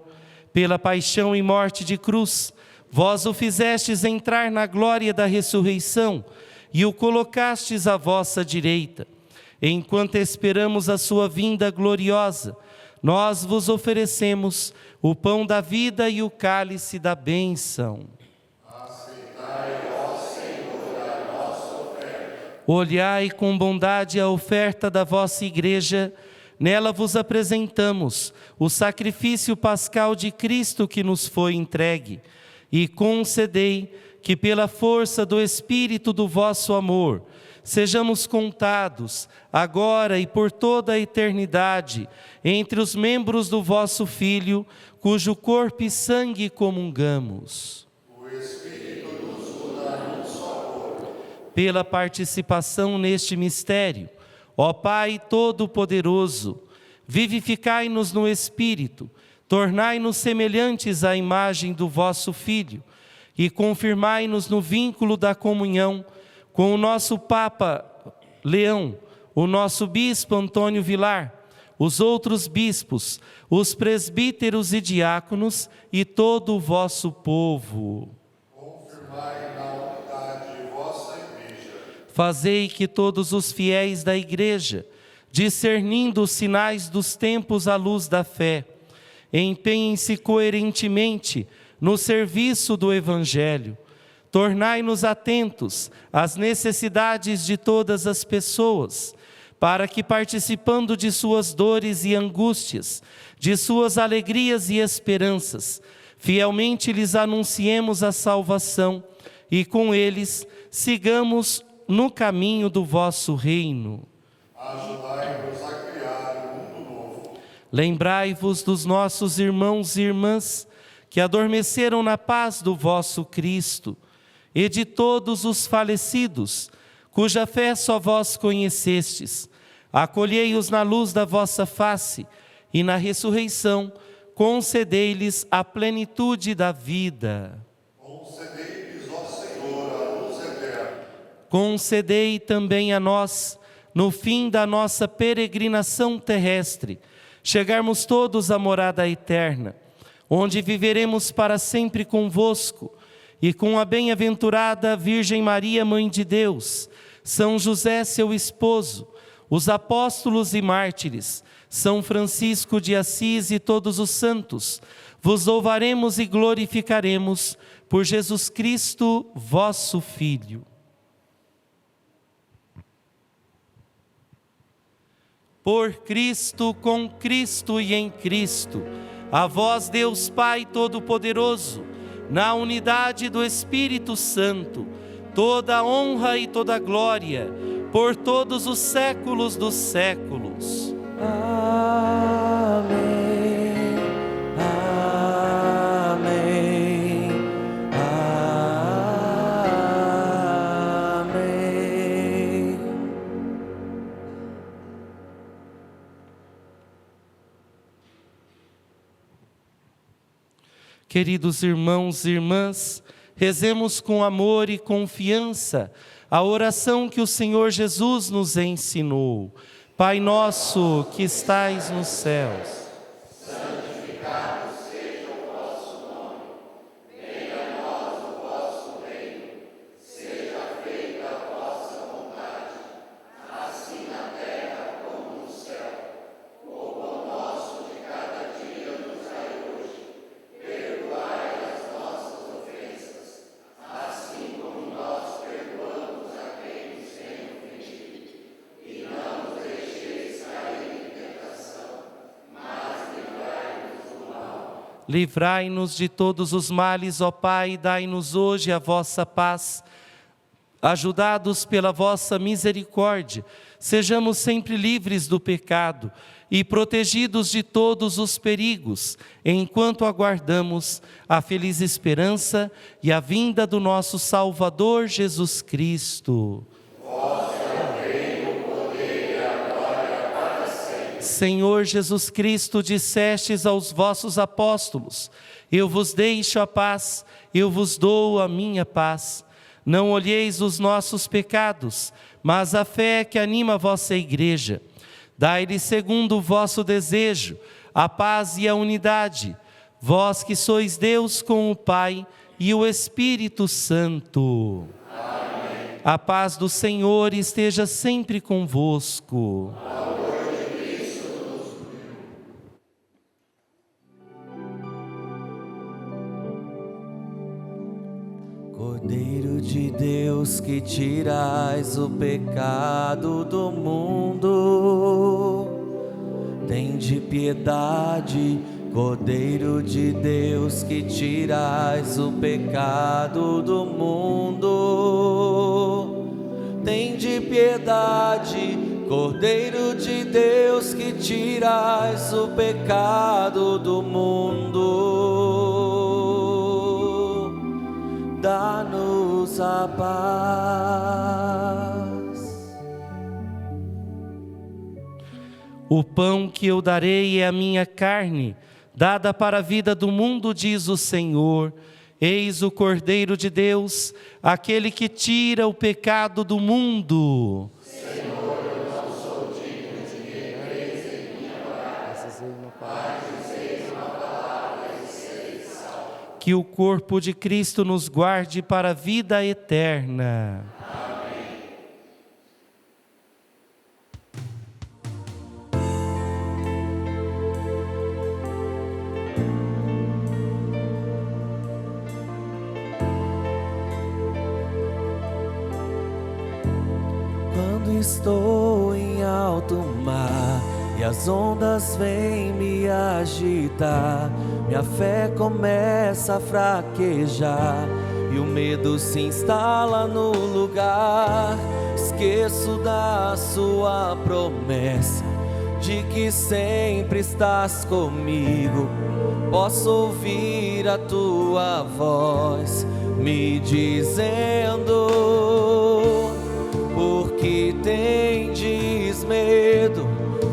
Pela paixão e morte de cruz, vós o fizestes entrar na glória da ressurreição e o colocastes à vossa direita. Enquanto esperamos a sua vinda gloriosa, nós vos oferecemos o pão da vida e o cálice da bênção. Aceitai, ó Senhor, a nossa oferta. Olhai com bondade a oferta da vossa igreja. Nela vos apresentamos o sacrifício pascal de Cristo que nos foi entregue. E concedei que pela força do Espírito do vosso amor, sejamos contados, agora e por toda a eternidade, entre os membros do vosso Filho, cujo corpo e sangue comungamos. O Espírito nos una num só corpo. Pela participação neste mistério, ó Pai Todo-Poderoso, vivificai-nos no Espírito, tornai-nos semelhantes à imagem do vosso Filho e confirmai-nos no vínculo da comunhão com o nosso Papa Leão, o nosso Bispo Antônio Vilar, os outros bispos, os presbíteros e diáconos e todo o vosso povo. Confirmai na unidade vossa igreja. Fazei que todos os fiéis da igreja, discernindo os sinais dos tempos à luz da fé, empenhem-se coerentemente no serviço do Evangelho. Tornai-nos atentos às necessidades de todas as pessoas, para que, participando de suas dores e angústias, de suas alegrias e esperanças, fielmente lhes anunciemos a salvação e com eles sigamos no caminho do vosso reino. Ajudai-nos a criar um mundo novo. Lembrai-vos dos nossos irmãos e irmãs que adormeceram na paz do vosso Cristo e de todos os falecidos, cuja fé só vós conhecestes. Acolhei-os na luz da vossa face e na ressurreição concedei-lhes a plenitude da vida. Concedei-lhes, ó Senhor, a luz eterna. Concedei também a nós, no fim da nossa peregrinação terrestre, chegarmos todos à morada eterna, onde viveremos para sempre convosco, e com a bem-aventurada Virgem Maria, Mãe de Deus, São José, seu esposo, os apóstolos e mártires, São Francisco de Assis e todos os santos, vos louvaremos e glorificaremos por Jesus Cristo, vosso Filho. Por Cristo, com Cristo e em Cristo, a vós, Deus Pai Todo-Poderoso, na unidade do Espírito Santo, toda honra e toda glória, por todos os séculos dos séculos. Amém, amém, amém. Queridos irmãos e irmãs, rezemos com amor e confiança a oração que o Senhor Jesus nos ensinou. Pai nosso que estais nos céus, Santificado seja o vosso nome. Venha a nós o vosso reino. Seja feita a vossa vontade, assim na terra como no céu. O pão nosso de cada dia nos dai hoje. Perdoai as nossas ofensas, assim como nós perdoamos a quem nos tem ofendido. E não nos deixeis cair em tentação, mas livrai-nos do mal. livrai-nos de todos os males, ó Pai, e dai-nos hoje a vossa paz. Ajudados pela vossa misericórdia, sejamos sempre livres do pecado e protegidos de todos os perigos, enquanto aguardamos a feliz esperança e a vinda do nosso Salvador Jesus Cristo. Senhor Jesus Cristo, dissestes aos vossos apóstolos: eu vos deixo a paz, eu vos dou a minha paz. Não olheis os nossos pecados, mas a fé que anima a vossa igreja. Dai-lhe segundo o vosso desejo, a paz e a unidade, vós que sois Deus com o Pai e o Espírito Santo. Amém. A paz do Senhor esteja sempre convosco. Cordeiro de Deus que tirais o pecado do mundo, tende piedade. Cordeiro de Deus que tirais o pecado do mundo, tende piedade. Cordeiro de Deus que tirais o pecado do mundo, dá-nos a paz. O pão que eu darei é a minha carne, dada para a vida do mundo, diz o Senhor. Eis o Cordeiro de Deus, aquele que tira o pecado do mundo. Senhor, eu não sou digno de que entreis em minha morada, mas dizeis uma palavra e sereis salvos. Que o corpo de Cristo nos guarde para a vida eterna. Quando estou em alto mar e as ondas vêm me agitar, minha fé começa a fraquejar e o medo se instala no lugar. Esqueço da sua promessa de que sempre estás comigo. Posso ouvir a tua voz me dizendo: por que tendes medo?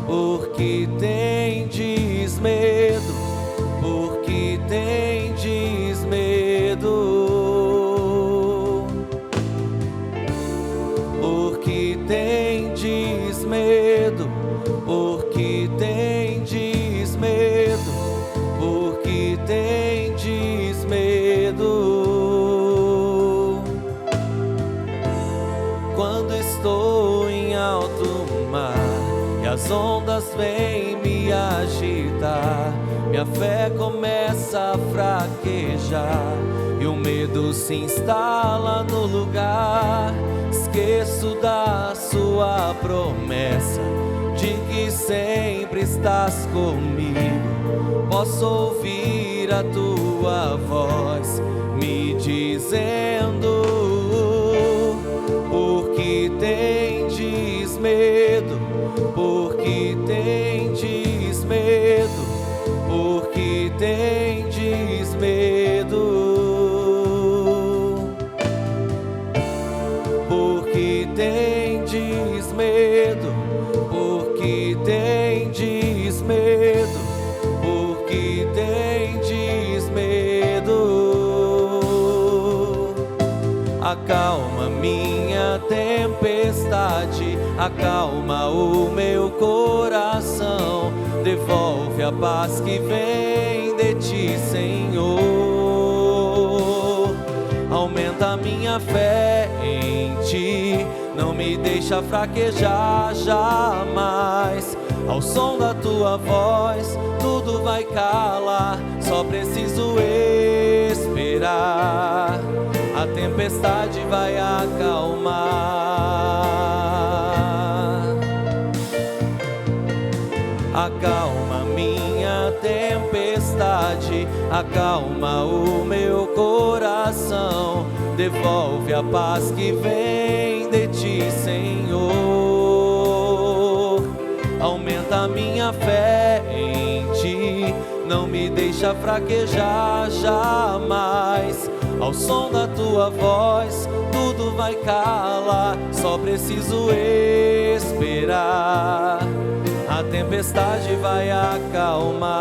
Por que tendes medo? Por que tendes medo? Por que tendes medo? Por que tendes medo? Por que tendes medo? Quando estou em alto mar e as ondas vêm me agitar, minha fé começa a fraquejar e o medo se instala no lugar. Esqueço da sua promessa de que sempre estás comigo. Posso ouvir a tua voz me dizendo: por que tendes medo? Por que tendes medo? Por que tendes medo? Por que tendes medo? Por que tendes medo? Por que tendes medo? Acalma minha tempestade, acalma o meu coração, devolve a paz que vem de ti, Senhor. Aumenta a minha fé em ti, não me deixa fraquejar jamais. Ao som da tua voz, tudo vai calar, só preciso esperar. A tempestade vai acalmar. Acalma minha tempestade, acalma o meu coração, devolve a paz que vem de ti, Senhor. Aumenta a minha fé em ti, não me deixa fraquejar jamais. Ao som da tua voz, tudo vai calar, só preciso esperar. A tempestade vai acalmar.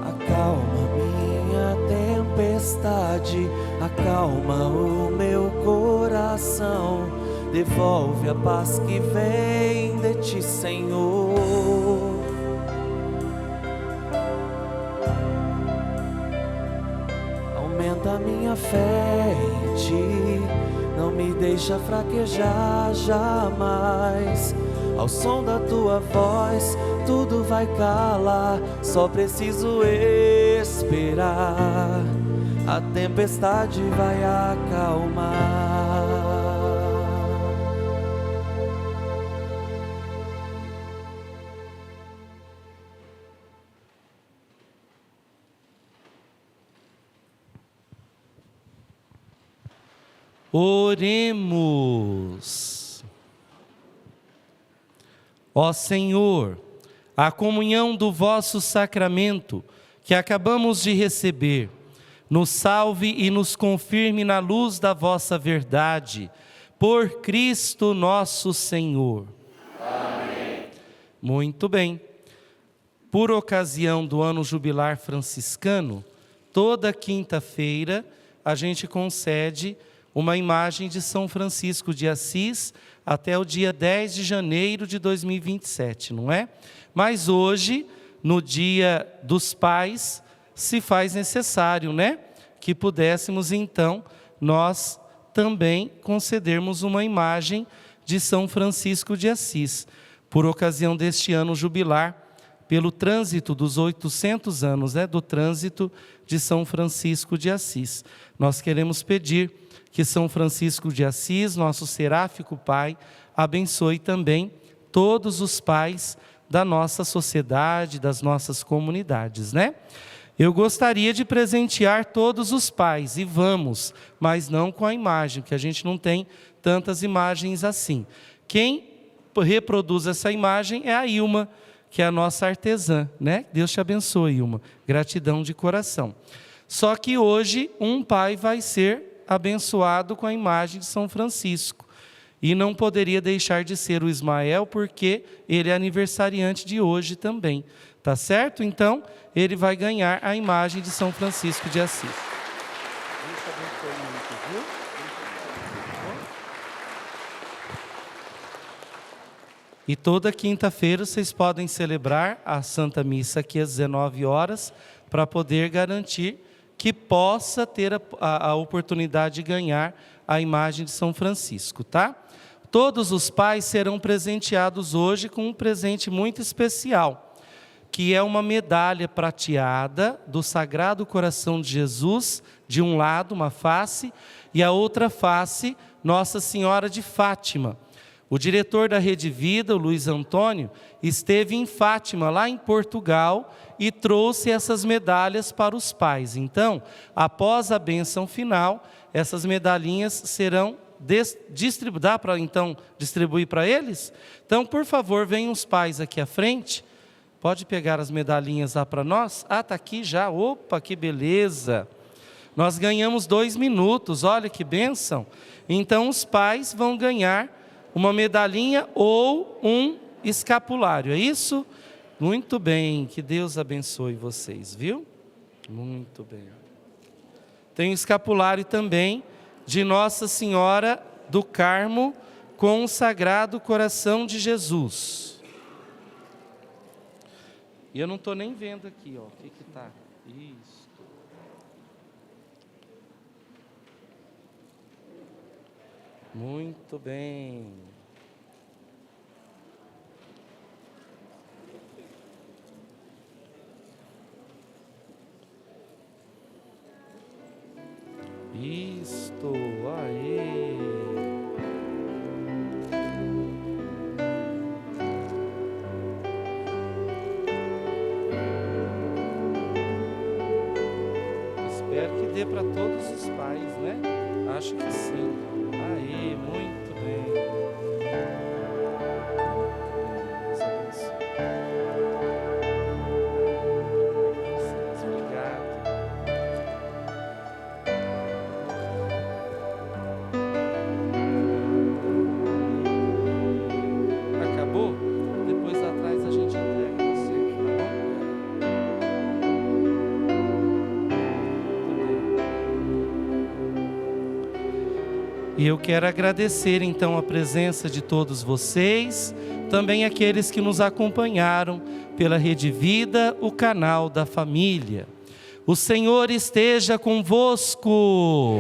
Acalma minha tempestade, acalma o meu coração, devolve a paz que vem de ti, Senhor. Aumenta a minha fé em ti, não me deixa fraquejar jamais. Ao som da tua voz, tudo vai calar, só preciso esperar. A tempestade vai acalmar. Oremos. Ó Senhor, a comunhão do vosso sacramento que acabamos de receber, nos salve e nos confirme na luz da vossa verdade, por Cristo nosso Senhor. Amém. Muito bem. Por ocasião do ano jubilar franciscano, toda quinta-feira a gente concede uma imagem de São Francisco de Assis até o dia 10 de janeiro de 2027, não é? Mas hoje, no Dia dos Pais, se faz necessário, né? Que pudéssemos, então, nós também concedermos uma imagem de São Francisco de Assis, por ocasião deste ano jubilar pelo trânsito dos 800 anos, do trânsito de São Francisco de Assis. Nós queremos pedir que São Francisco de Assis, nosso seráfico pai, abençoe também todos os pais da nossa sociedade, das nossas comunidades, Eu gostaria de presentear todos os pais, e vamos, mas não com a imagem, porque a gente não tem tantas imagens assim. Quem reproduz essa imagem é a Ilma, que é a nossa artesã, Deus te abençoe, Ilma. Gratidão de coração. Só que hoje um pai vai ser abençoado com a imagem de São Francisco. E não poderia deixar de ser o Ismael, porque ele é aniversariante de hoje também. Tá certo? Então, ele vai ganhar a imagem de São Francisco de Assis. Deus te abençoe muito, viu? E toda quinta-feira vocês podem celebrar a Santa Missa aqui às 19 horas, para poder garantir que possa ter a oportunidade de ganhar a imagem de São Francisco, tá? Todos os pais serão presenteados hoje com um presente muito especial, que é uma medalha prateada do Sagrado Coração de Jesus, de um lado, uma face, e a outra face, Nossa Senhora de Fátima. O diretor da Rede Vida, o Luiz Antônio, esteve em Fátima, lá em Portugal, e trouxe essas medalhas para os pais. Então, após a bênção final, essas medalhinhas serão distribuídas. Dá para, então, distribuir para eles? Então, por favor, venham os pais aqui à frente. Pode pegar as medalhinhas lá para nós? Ah, está aqui já. Opa, que beleza! Nós ganhamos 2 minutos, olha que bênção. Então, os pais vão ganhar uma medalhinha ou um escapulário, é isso? Muito bem, que Deus abençoe vocês, viu? Muito bem. Tem um escapulário também de Nossa Senhora do Carmo com o Sagrado Coração de Jesus. E eu não estou nem vendo aqui, ó, o que está. Isso. Muito bem. Isto, aê. Espero que dê para todos os pais, Acho que sim. Aê, muito bem. Deus abençoe. Obrigado. Acabou? Depois lá atrás a gente entrega você, tá bom? E eu quero agradecer então a presença de todos vocês, também aqueles que nos acompanharam pela Rede Vida, o canal da família. O Senhor esteja convosco.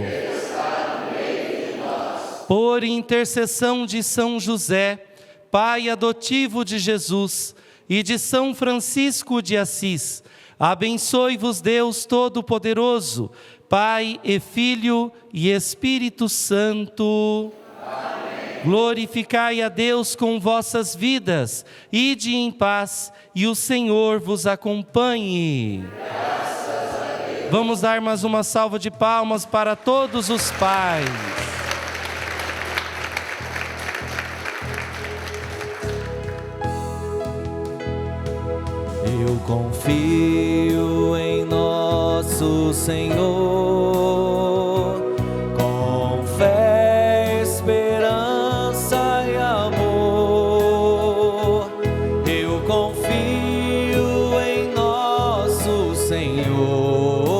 Por intercessão de São José, Pai adotivo de Jesus, e de São Francisco de Assis, abençoe-vos Deus Todo-Poderoso, Pai e Filho e Espírito Santo. Amém. Glorificai a Deus com vossas vidas, ide em paz, e o Senhor vos acompanhe. Graças a Deus. Vamos dar mais uma salva de palmas para todos os pais. Eu confio em nosso Senhor, com fé, esperança e amor. Eu confio em nosso Senhor,